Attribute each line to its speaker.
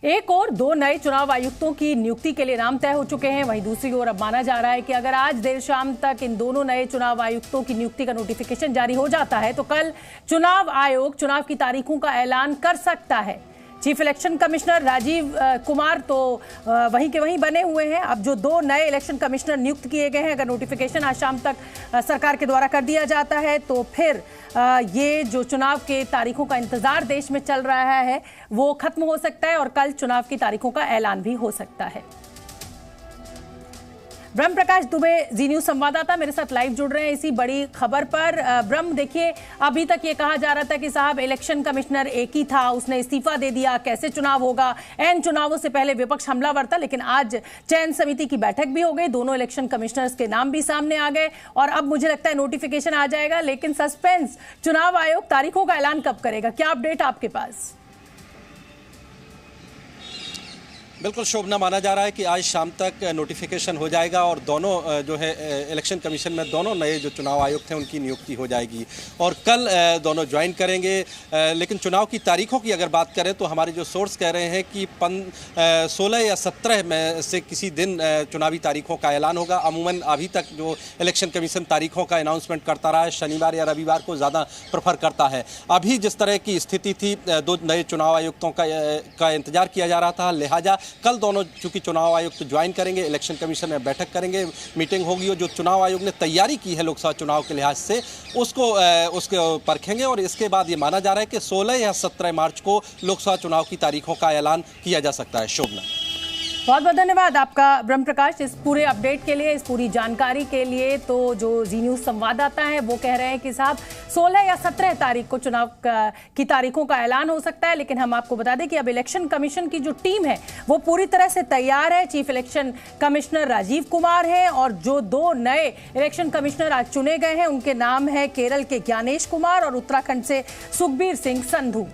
Speaker 1: एक और दो नए चुनाव आयुक्तों की नियुक्ति के लिए नाम तय हो चुके हैं। वहीं दूसरी ओर अब माना जा रहा है कि अगर आज देर शाम तक इन दोनों नए चुनाव आयुक्तों की नियुक्ति का नोटिफिकेशन जारी हो जाता है तो कल चुनाव आयोग चुनाव की तारीखों का ऐलान कर सकता है। Chief election commissioner Rajiv Kumar तो वहीं के वहीं बने हुए हैं। अब जो दो नए इलेक्शन कमिश्नर नियुक्त किए गए हैं, अगर नोटिफिकेशन आज शाम तक सरकार के द्वारा कर दिया जाता है तो फिर ये जो चुनाव के तारीखों का इंतजार देश में चल रहा है वो खत्म हो सकता है और कल चुनाव की तारीखों का ऐलान भी हो सकता है। ब्रह्म प्रकाश दुबे जी न्यूज संवाददाता मेरे साथ लाइव जुड़ रहे हैं इसी बड़ी खबर पर। ब्रह्म, देखिए, अभी तक ये कहा जा रहा था कि साहब इलेक्शन कमिश्नर एक ही था, उसने इस्तीफा दे दिया, कैसे चुनाव होगा। एन चुनावों से पहले विपक्ष हमलावर था, लेकिन आज चयन समिति की बैठक भी हो गई, दोनों इलेक्शन कमिश्नर्स के नाम भी सामने आ गए और अब मुझे लगता है नोटिफिकेशन आ जाएगा। लेकिन सस्पेंस, चुनाव आयोग तारीखों का ऐलान कब करेगा, क्या अपडेट आपके पास?
Speaker 2: बिल्कुल शोभना, माना जा रहा है कि आज शाम तक नोटिफिकेशन हो जाएगा और दोनों जो है इलेक्शन कमीशन में दोनों नए जो चुनाव आयुक्त हैं उनकी नियुक्ति हो जाएगी और कल दोनों ज्वाइन करेंगे। लेकिन चुनाव की तारीखों की अगर बात करें तो हमारे जो सोर्स कह रहे हैं कि 16 या 17 में से किसी दिन चुनावी तारीखों का ऐलान होगा। अमूमन अभी तक जो इलेक्शन कमीशन तारीखों का अनाउंसमेंट करता रहा है, शनिवार या रविवार को ज़्यादा प्रेफर करता है। अभी जिस तरह की स्थिति थी, दो नए चुनाव आयुक्तों का इंतजार किया जा रहा था, लिहाजा कल दोनों चूंकि चुनाव आयुक्त ज्वाइन करेंगे, इलेक्शन कमीशन में बैठक करेंगे, मीटिंग होगी और जो चुनाव आयोग ने तैयारी की है लोकसभा चुनाव के लिहाज से उसको परखेंगे और इसके बाद ये माना जा रहा है कि 16 या 17 मार्च को लोकसभा चुनाव की तारीखों का ऐलान किया जा सकता है। शोभना,
Speaker 1: बहुत बहुत धन्यवाद आपका ब्रह्म प्रकाश इस पूरे अपडेट के लिए, इस पूरी जानकारी के लिए। तो जो जी न्यूज संवाददाता है वो कह रहे हैं कि साहब 16 या 17 तारीख को चुनाव की तारीखों का ऐलान हो सकता है। लेकिन हम आपको बता दें कि अब इलेक्शन कमीशन की जो टीम है वो पूरी तरह से तैयार है। Chief election commissioner Rajiv Kumar है और जो दो नए इलेक्शन कमिश्नर आज चुने गए हैं उनके नाम है केरल के ज्ञानेश कुमार और उत्तराखंड से सुखबीर सिंह संधू।